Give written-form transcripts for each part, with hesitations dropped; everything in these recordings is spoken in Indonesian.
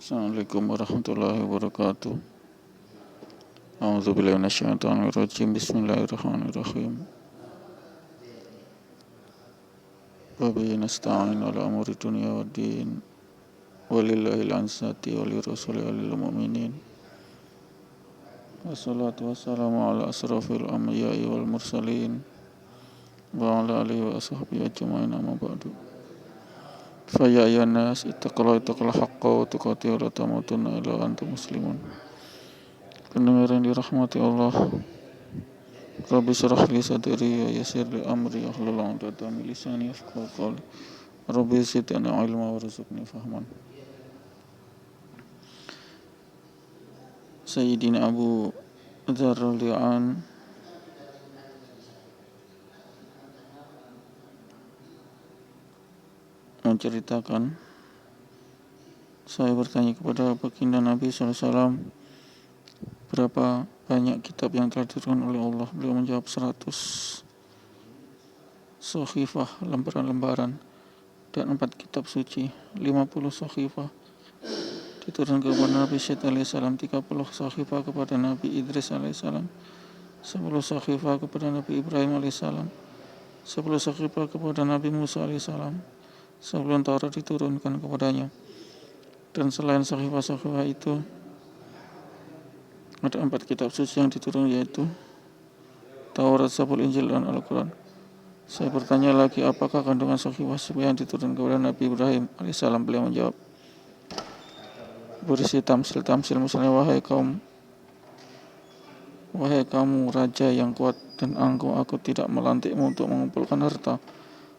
Assalamualaikum warahmatullahi wabarakatuh. A'udzubillahi minasyaitonirrajim. Bismillahirrahmanirrahim. Wa bihi nasta'in ala umuri dunya waddin. Walillahil 'izzati wa lirrasuli wa lil mu'minin. Wassalatu wassalamu ala asrafil anbiya'i wal mursalin wa ala alihi wa ashabihi ajma'in, amma ba'du. Fa ya ayyuhan nas ittaqullaha haqqa tuqatih wa la tamutunna illa wa antum muslimun. Pendengar yang dirahmati Allah, Rabbi shrah li sadri wa yassir li amri wahlul 'uqdatam min lisani yafqahu qawli. Rabbi zidni ilma warzuqni fahman. Sayyidina Abu Dzar radhiyallahu an menceritakan, saya bertanya kepada baginda Nabi SAW, berapa banyak kitab yang telah diturunkan oleh Allah. Beliau menjawab 100 sahifah, lembaran-lembaran, dan 4 kitab suci. 50 sahifah diturunkan kepada Nabi Syed alaihissalam, 30 sahifah kepada Nabi Idris alaihissalam, 10 sahifah kepada Nabi Ibrahim alaihissalam, 10 sahifah kepada Nabi Musa alaihissalam sebelum Taurat diturunkan kepadanya. Dan selain sahifah-sahifah itu ada 4 kitab suci yang diturunkan, yaitu Taurat, Zabur, Injil, dan Al-Quran. Saya bertanya lagi, apakah kandungan sahifah yang diturunkan kepada Nabi Ibrahim alaihissalam? Beliau menjawab, berisi tamsil, misalnya wahai kamu raja yang kuat dan angkuh, aku tidak melantikmu untuk mengumpulkan harta,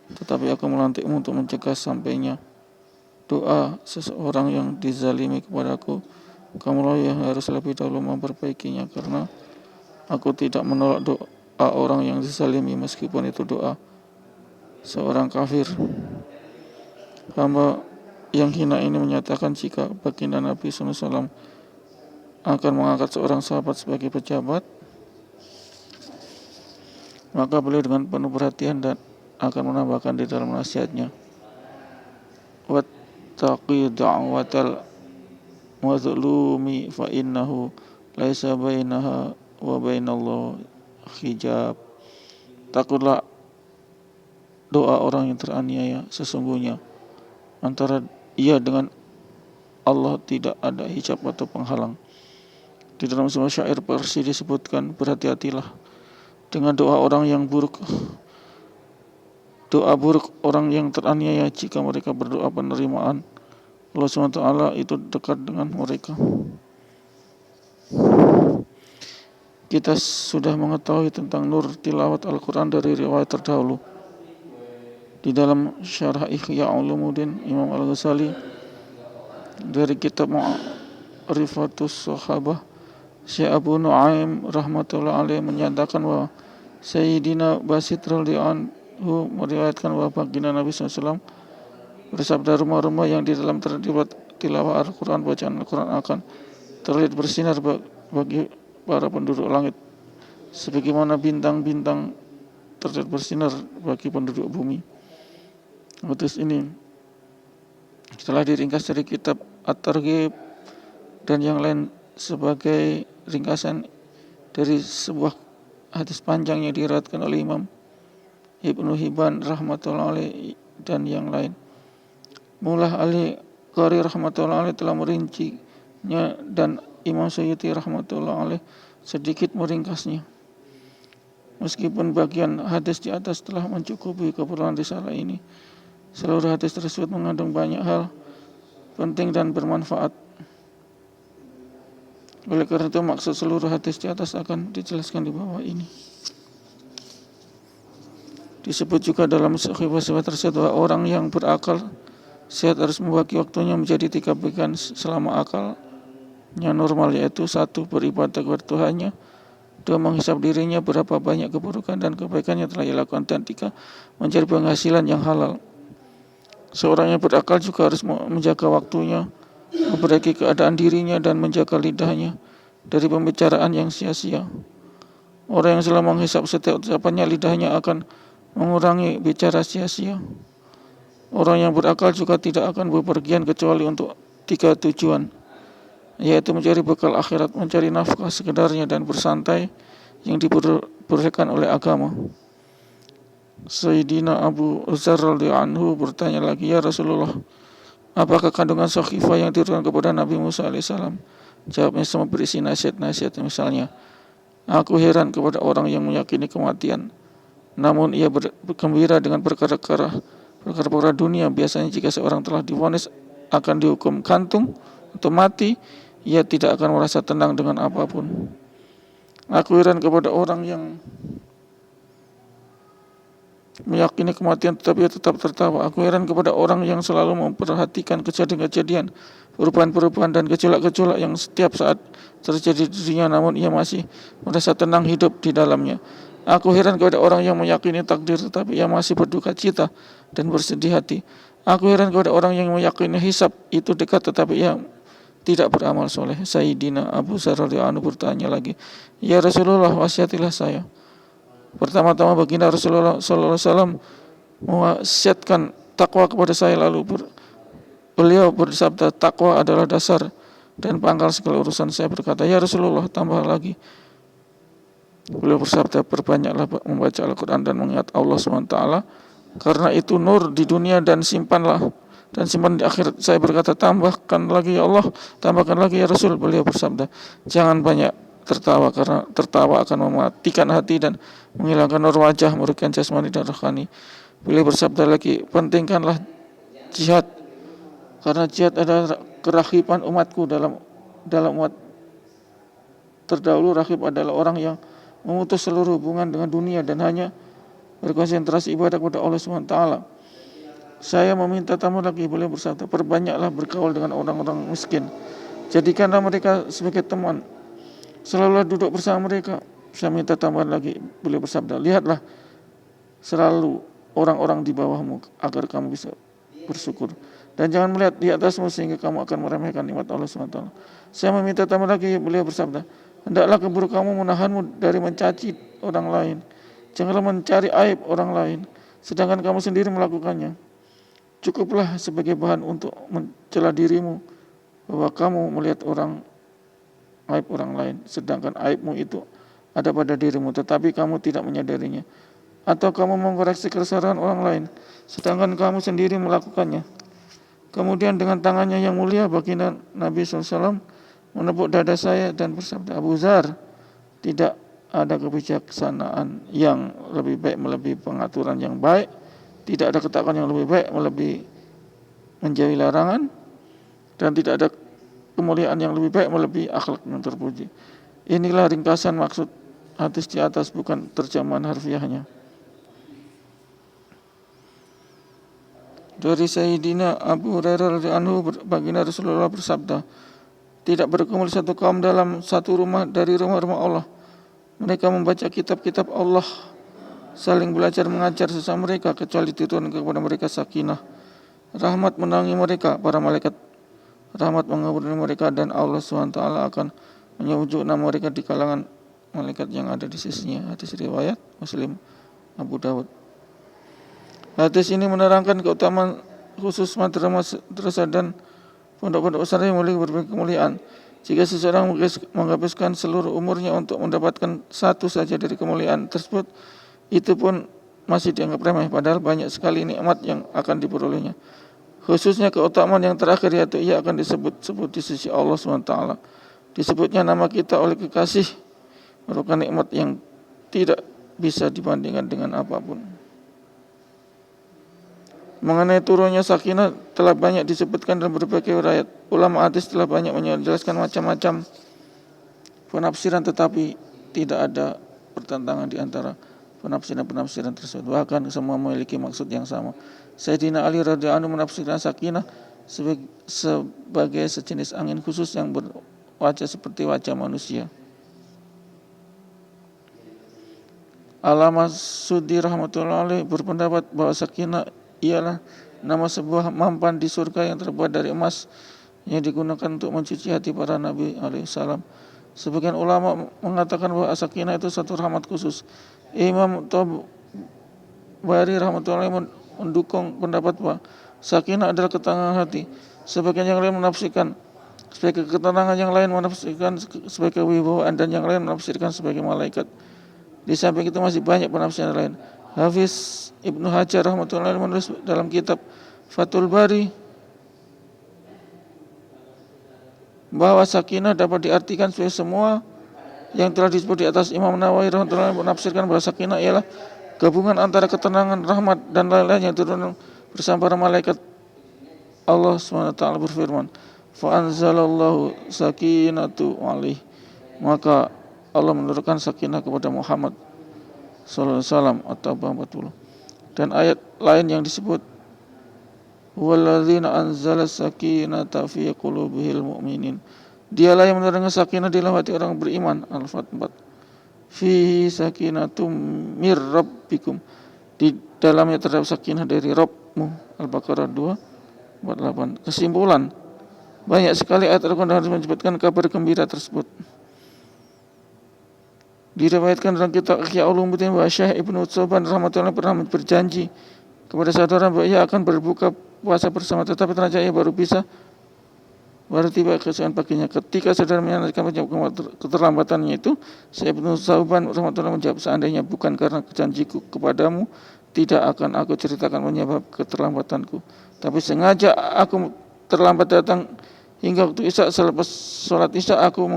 tetapi aku melantikmu untuk mencegah sampainya doa seseorang yang dizalimi kepadaku. Kamulah yang harus lebih dahulu memperbaikinya, karena aku tidak menolak doa orang yang dizalimi meskipun itu doa seorang kafir. Hamba yang hina ini menyatakan jika baginda Nabi SAW akan mengangkat seorang sahabat sebagai pejabat, maka beliau dengan penuh perhatian dan akan menambahkan di dalam nasihatnya, wattaqi da'watal mazlumi fa innahu laisa bainaha wa bainallahi hijab. Takutlah doa orang yang teraniaya, sesungguhnya antara ia dengan Allah tidak ada hijab atau penghalang. Di dalam sebuah syair Parsi disebutkan, berhati-hatilah dengan doa orang yang buruk, doa buruk orang yang teraniaya. Jika mereka berdoa penerimaan Allah SWT itu dekat dengan mereka. Kita sudah mengetahui tentang nur tilawat Al-Quran dari riwayat terdahulu. Di dalam syarah Ihya Ulumuddin Imam Al-Ghazali dari kitab Ma'rifatus Sahabah, Syekh Abu Nu'aim rahmatullah alaih menyatakan bahwa Sayyidina Basit radhiyallahu anhu meriwayatkan bahwa baginda Nabi SAW bersabda, rumah-rumah yang di dalam terdapat tilawah Al-Quran, bacaan Al-Quran akan terlihat bersinar bagi para penduduk langit, sebagaimana bintang-bintang terlihat bersinar bagi penduduk bumi. Hadis ini telah diringkas dari kitab At-Targhib dan yang lain sebagai ringkasan dari sebuah hadis panjang yang diriwayatkan oleh Imam Ibnu Hibban rahmatullah alaih dan yang lain. Mullah Al-Qari rahmatullah alaih telah merincinya dan Imam Suyuti rahmatullah alaih sedikit meringkasnya. Meskipun bagian hadis di atas telah mencukupi keperluan risalah ini, seluruh hadis tersebut mengandung banyak hal penting dan bermanfaat. Oleh karena itu maksud seluruh hadis di atas akan dijelaskan di bawah ini. Disebut juga dalam sahifah tersebut bahwa orang yang berakal sehat harus membagi waktunya menjadi 3 bagian selama akalnya normal, yaitu 1. Beribadah kepada Tuhannya, 2. menghisap dirinya berapa banyak keburukan dan kebaikan yang telah dilakukan, dan 3. mencari penghasilan yang halal. Seorang yang berakal juga harus menjaga waktunya, memperbaiki keadaan dirinya, dan menjaga lidahnya dari pembicaraan yang sia-sia. Orang yang selalu menghisap setiap ucapannya, lidahnya akan mengurangi bicara sia-sia. Orang yang berakal juga tidak akan bepergian kecuali untuk 3 tujuan. yaitu mencari bekal akhirat, mencari nafkah sekedarnya dan bersantai yang diperbolehkan oleh agama. Sayyidina Abu Dzar radhiyallahu anhu bertanya lagi, ya Rasulullah, apakah kandungan Sakhifah yang diturunkan kepada Nabi Musa alaihissalam? Jawabnya semua berisi nasihat-nasihat, misalnya, aku heran kepada orang yang meyakini kematian, namun ia bergembira dengan perkara-perkara dunia. Biasanya jika seorang telah divonis akan dihukum gantung atau mati, ia tidak akan merasa tenang dengan apapun. Aku heran kepada orang yang meyakini kematian tetapi ia tetap tertawa. Aku heran kepada orang yang selalu memperhatikan kejadian-kejadian, perubahan-perubahan dan gejolak-gejolak yang setiap saat terjadi di dunia, namun ia masih merasa tenang hidup di dalamnya. Aku heran kepada orang yang meyakini takdir tetapi ia masih berduka cita dan bersedih hati. Aku heran kepada orang yang meyakini hisab itu dekat tetapi ia tidak beramal soleh. Sayyidina Abu Dzar radhiyallahu anhu bertanya lagi, ya Rasulullah, wasiatilah saya. Pertama-tama baginda Rasulullah SAW mewasiatkan takwa kepada saya, lalu beliau bersabda, takwa adalah dasar dan pangkal segala urusan. Saya berkata, ya Rasulullah, tambah lagi. Beliau bersabda, perbanyaklah membaca Al-Quran dan mengingat Allah SWT, karena itu nur di dunia dan simpan di akhirat. Saya berkata, tambahkan lagi ya Allah, tambahkan lagi ya Rasul. Beliau bersabda, jangan banyak tertawa, karena tertawa akan mematikan hati dan menghilangkan nur wajah, merugikan jasmani dan rohani. Beliau bersabda lagi, pentingkanlah jihad, karena jihad adalah kerahiban umatku. Dalam umat terdahulu, rahib adalah orang yang memutus seluruh hubungan dengan dunia dan hanya berkonsentrasi ibadah kepada Allah SWT. Saya meminta tamu lagi. Beliau bersabda, perbanyaklah bergaul dengan orang-orang miskin, jadikanlah mereka sebagai teman, selalulah duduk bersama mereka. Saya minta tambahan lagi. Beliau bersabda, lihatlah selalu orang-orang di bawahmu agar kamu bisa bersyukur, dan jangan melihat di atasmu sehingga kamu akan meremehkan nikmat Allah SWT. Saya meminta tambah lagi. Beliau bersabda, hendaklah keburu kamu menahanmu dari mencaci orang lain, janganlah mencari aib orang lain sedangkan kamu sendiri melakukannya. Cukuplah sebagai bahan untuk mencela dirimu bahwa kamu melihat aib orang lain, sedangkan aibmu itu ada pada dirimu tetapi kamu tidak menyadarinya. Atau kamu mengkoreksi kesalahan orang lain sedangkan kamu sendiri melakukannya. Kemudian dengan tangannya yang mulia baginda Nabi SAW menepuk dada saya dan bersabda, Abu Dzar, tidak ada kebijaksanaan yang lebih baik melebihi pengaturan yang baik, tidak ada ketakwaan yang lebih baik melebihi menjauhi larangan, dan tidak ada kemuliaan yang lebih baik melebihi akhlak yang terpuji. Inilah ringkasan maksud hadis di atas, bukan terjemahan harfiahnya. Dari Sayyidina Abu Hurairah radhiyallahu anhu, baginda Rasulullah bersabda, tidak berkumpul satu kaum dalam satu rumah dari rumah-rumah Allah. Mereka membaca kitab-kitab Allah, saling belajar mengajar sesama mereka, kecuali diturunkan kepada mereka sakinah, rahmat menaungi mereka, para malaikat rahmat mengelilingi mereka, dan Allah SWT akan menyebut nama mereka di kalangan malaikat yang ada di sisinya. Hadis riwayat Muslim, Abu Dawud. Hadis ini menerangkan keutamaan khusus madrasah dan pondok-pondok pesantren yang memiliki berbagai kemuliaan. Jika seseorang menghabiskan seluruh umurnya untuk mendapatkan satu saja dari kemuliaan tersebut, itu pun masih dianggap remeh, padahal banyak sekali nikmat yang akan diperolehnya. Khususnya keutamaan yang terakhir, yaitu ia akan disebut di sisi Allah SWT. Disebutnya nama kita oleh kekasih merupakan nikmat yang tidak bisa dibandingkan dengan apapun. Mengenai turunnya sakinah telah banyak disebutkan dalam berbagai riwayat. Ulama hadis telah banyak menjelaskan macam-macam penafsiran, tetapi tidak ada pertentangan di antara penafsiran tersebut. Bahkan semua memiliki maksud yang sama. Sayyidina Ali radhiyallahu anhu menafsirkan sakinah sebagai sejenis angin khusus yang berwajah seperti wajah manusia. Allamah Sudi rahmatullahi alaihi berpendapat bahwa sakinah ialah nama sebuah mampan di surga yang terbuat dari emas yang digunakan untuk mencuci hati para nabi alaihissalam. Sebagian ulama mengatakan bahwa sakinah itu satu rahmat khusus. Imam Tabari rahmatullahi mendukung pendapat bahwa sakinah adalah ketenangan hati. Sebagian yang lain menafsirkan sebagai ketenangan, yang lain menafsirkan sebagai kewibawaan, dan yang lain menafsirkan sebagai malaikat. Di samping itu masih banyak penafsiran lain. Hafiz Ibnu Hajar rahmatullahi menulis dalam kitab Fathul Bari bahwa sakinah dapat diartikan sebagai semua yang telah disebut di atas. Imam Nawawi rahmatullahi menafsirkan bahwa sakinah ialah gabungan antara ketenangan, rahmat, dan lain-lain yang turun bersama para malaikat. Allah SWT berfirman, fa anzalallahu sakinatu alaih, maka Allah menurunkan sakinah kepada Muhammad sallallahu alaihi wasallam, atau 40. Dan ayat lain yang disebut walladzina anzala sakinata fi qulubihil mu'minin, dialah yang menurunkan sakinah di dalam hati orang beriman. Al-Fat 4. Fihi sakinatum mir rabbikum, di dalamnya terdapat sakinah dari Rabbmu. Al-Baqarah 2:48. Kesimpulan, banyak sekali ayat Al-Quran yang menyebutkan kabar gembira tersebut. Diriwayatkan dalam kitab Ihya Ulumuddin bahwa Syekh Ibnu Utsman rahmatullahi pernah berjanji kepada saudara bahwa ia akan berbuka puasa bersama, tetapi ternyata ia baru tiba keesokan paginya. Ketika saudara menanyakan penyebab keterlambatannya itu, Syekh Ibnu Utsman rahmatullahi menjawab, seandainya bukan karena janjiku kepadamu, tidak akan aku ceritakan penyebab keterlambatanku. Tapi sengaja aku terlambat datang hingga waktu Isya. Selepas sholat Isya aku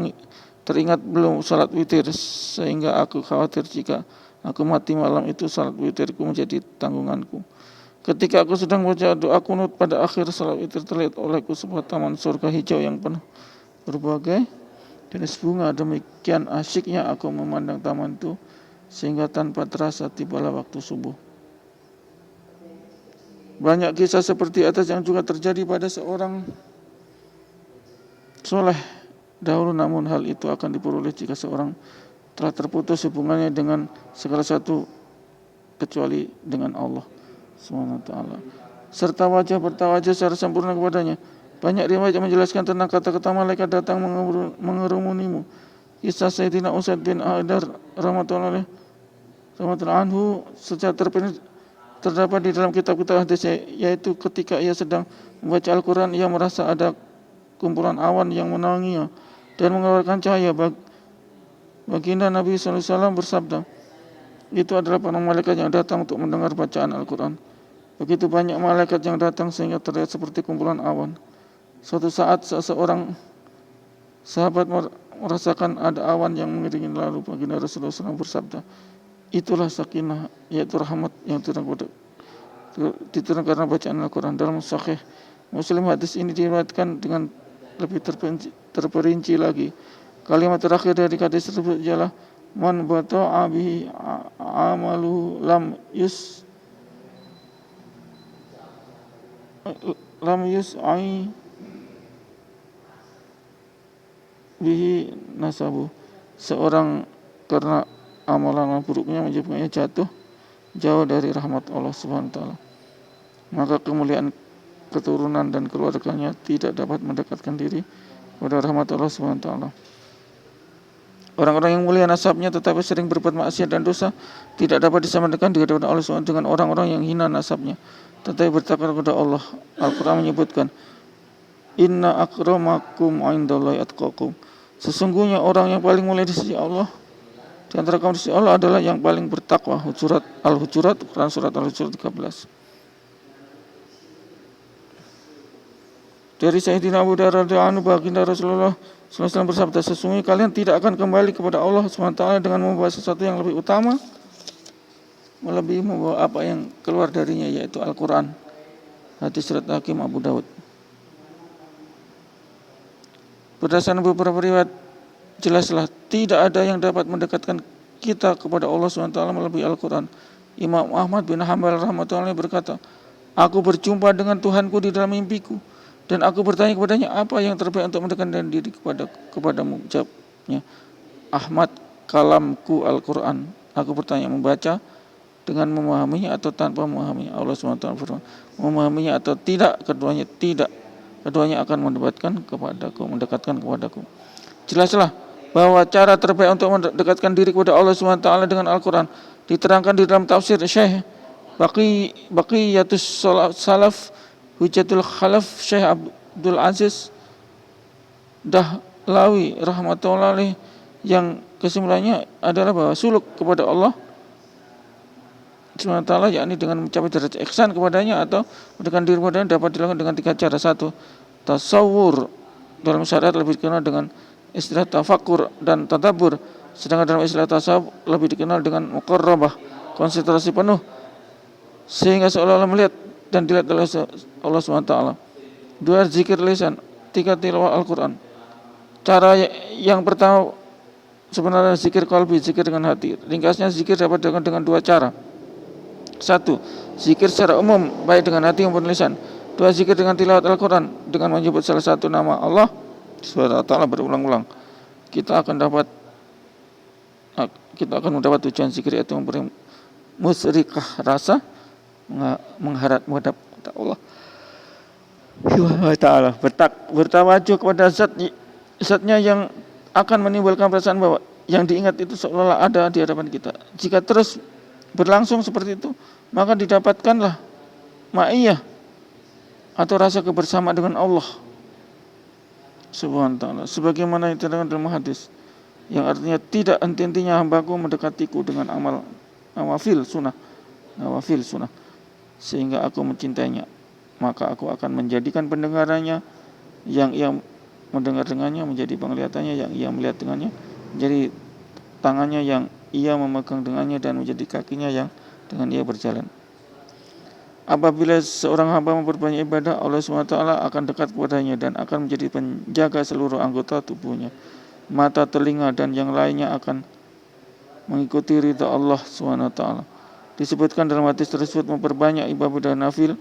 teringat belum sholat witir, sehingga aku khawatir jika aku mati malam itu sholat witirku menjadi tanggunganku. Ketika aku sedang baca doa kunut pada akhir sholat witir, terlihat olehku sebuah taman surga hijau yang penuh berbagai jenis bunga. Demikian asyiknya aku memandang taman itu sehingga tanpa terasa tibalah waktu subuh. Banyak kisah seperti atas yang juga terjadi pada seorang soleh dahulu, namun hal itu akan diperoleh jika seorang telah terputus hubungannya dengan segala sesuatu kecuali dengan Allah SWT, serta wajah bertawajud secara sempurna kepadanya. Banyak riwayat yang menjelaskan tentang kata-kata malaikat datang mengerumunimu. Kisah Sayyidina Usaid bin Haidar rahmatullahi anhu secara terdapat di dalam kitab-kitab hadis, yaitu ketika ia sedang membaca Al-Quran, ia merasa ada kumpulan awan yang menaunginya dan mengeluarkan cahaya. Baginda Nabi SAW bersabda, itu adalah para malaikat yang datang untuk mendengar bacaan Al-Quran. Begitu banyak malaikat yang datang sehingga terlihat seperti kumpulan awan. Suatu saat seseorang sahabat merasakan ada awan yang mengiringi, lalu baginda Rasulullah SAW bersabda, itulah sakinah, yaitu rahmat yang diturunkan karena bacaan Al-Quran. Dalam Sahih Muslim hadis ini diriwayatkan dengan lebih terperinci lagi. Kalimat terakhir dari hadis tersebut ialah man bata'a bihi amalu lam yus'i bihi nasabu. Seorang karena amalan buruknya menyebabkannya jauh dari rahmat Allah SWT, maka kemuliaan keturunan dan keluarganya tidak dapat mendekatkan diri kepada rahmat Allah SWT. Orang-orang yang mulia nasabnya tetapi sering berbuat maksiat dan dosa tidak dapat disamakan di hadapan Allah SWT dengan orang-orang yang hina nasabnya tetapi bertakwa kepada Allah. Al-Quran menyebutkan, inna akramakum indallahi atqakum, sesungguhnya orang yang paling mulia di sisi Allah di antara kaum di sisi Allah adalah yang paling bertakwa. Al-Hujurat, Quran surat Al-Hujurat 13. Dari Sayyidina Abu Hurairah radhiyallahu anhu, baginda Rasulullah SAW bersabda, sesungguhnya kalian tidak akan kembali kepada Allah SWT dengan membawa sesuatu yang lebih utama, melebihi membawa apa yang keluar darinya, yaitu Al-Quran. Hadis riwayat Hakim Abu Daud. Berdasarkan beberapa riwayat, jelaslah tidak ada yang dapat mendekatkan kita kepada Allah SWT melebihi Al-Quran. Imam Ahmad bin Hanbal rahmatullahi berkata, aku berjumpa dengan Tuhanku di dalam mimpiku, dan aku bertanya kepadanya, apa yang terbaik untuk mendekatkan diri kepadamu? Jawabnya, Ahmad, kalamku Al-Quran. Aku bertanya, membaca dengan memahaminya atau tanpa memahaminya? Allah SWT berfirman, memahaminya atau tidak, keduanya akan mendekatkan kepadaku. Jelaslah bahwa cara terbaik untuk mendekatkan diri kepada Allah SWT dengan Al-Quran diterangkan di dalam tafsir Syekh Baqiyatus Salaf Hujjatul Khalaf Syekh Abdul Aziz Dahlawi rahmatullahi alaih, yang kesimpulannya adalah bahwa suluk kepada Allah SWT, yakni dengan mencapai derajat ihsan kepadanya atau mendekatkan diri kepadanya, dapat dilakukan dengan 3 cara. 1. Tasawur, dalam syariat lebih dikenal dengan istilah tafakur dan tadabbur, sedangkan dalam istilah tasawuf lebih dikenal dengan muqarrabah, konsentrasi penuh sehingga seolah-olah melihat dan dilihat oleh Allah SWT. 2. Zikir lisan. 3. Tilawah Al-Quran. Cara yang pertama sebenarnya zikir qalbi, zikir dengan hati. Ringkasnya, zikir dapat dilakukan dengan 2 cara. 1. Zikir secara umum, baik dengan hati maupun lisan. 2. Zikir dengan tilawat Al-Quran, dengan menyebut salah satu nama Allah SWT berulang-ulang. Kita akan mendapat tujuan zikir, yaitu memberi musyrikah rasa mengharap menghadap Allah Ta'ala, bertawajuh kepada zatnya yang akan menimbulkan perasaan bahwa yang diingat itu seolah-olah ada di hadapan kita. Jika terus berlangsung seperti itu, maka didapatkanlah ma'iyah atau rasa kebersamaan dengan Allah Subhanahu wa ta'ala, sebagaimana yang terdapat dalam hadis, yang artinya tidak henti-hentinya hambaku mendekatiku dengan amal nawafil sunnah, sehingga aku mencintainya, maka aku akan menjadikan pendengarannya yang ia mendengar dengannya, menjadi penglihatannya yang ia melihat dengannya, menjadi tangannya yang ia memegang dengannya, dan menjadi kakinya yang dengan ia berjalan. Apabila seorang hamba memperbanyak ibadah, Allah SWT akan dekat kepadanya dan akan menjadi penjaga seluruh anggota tubuhnya. Mata, telinga, dan yang lainnya akan mengikuti ridha Allah SWT. Disebutkan dalam hadis tersebut memperbanyak ibadah nafil,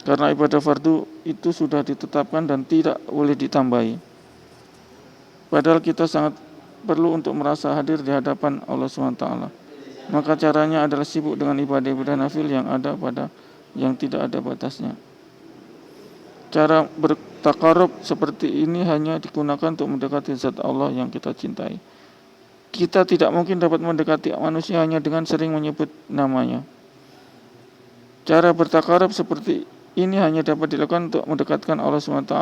karena ibadah fardu itu sudah ditetapkan dan tidak boleh ditambahi. Padahal kita sangat perlu untuk merasa hadir di hadapan Allah SWT. Maka caranya adalah sibuk dengan ibadah-ibadah nafil yang tidak ada batasnya. Cara bertakarub seperti ini hanya digunakan untuk mendekati zat Allah yang kita cintai. Kita tidak mungkin dapat mendekati manusia hanya dengan sering menyebut namanya. Cara bertakarub seperti ini hanya dapat dilakukan untuk mendekatkan Allah SWT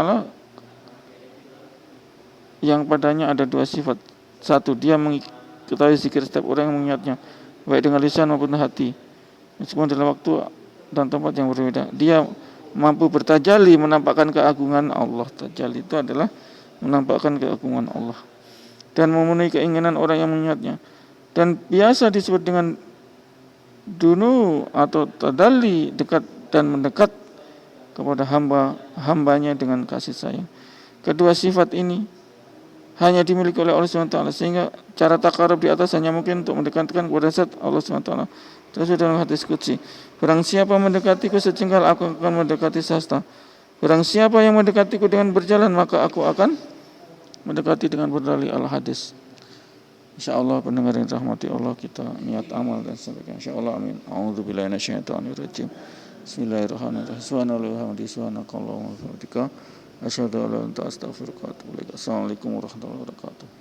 yang padanya ada 2 sifat. 1. Dia mengetahui zikir setiap orang yang mengingatnya, baik dengan lisan maupun hati, meskipun dalam waktu dan tempat yang berbeda. Dia mampu bertajali, menampakkan keagungan Allah. Tajali itu adalah menampakkan keagungan Allah dan memenuhi keinginan orang yang mengingatnya, dan biasa disebut dengan dunu atau tadalli, dekat dan mendekat kepada hambanya dengan kasih sayang. Kedua sifat ini hanya dimiliki oleh Allah SWT, sehingga cara takarub di atas hanya mungkin untuk mendekatkan kepada zat Allah SWT. Terus dalam hadis qudsi, barang siapa mendekatiku sejengkal, aku akan mendekati sehasta. Barang siapa yang mendekatiku dengan berjalan, maka aku akan mendekati dengan berdali. Al-hadis. InsyaAllah pendengar yang rahmati Allah, kita niat amal dan sebagainya. InsyaAllah, amin. A'udzubillahi minasyaitonirrajim. Bismillahirrahmanirrahim. Subhanakallahumma wa bihamdika, asyhadu an la ilaha illa anta, astaghfiruka wa atubu ilaik. Assalamualaikum warahmatullahi wabarakatuh.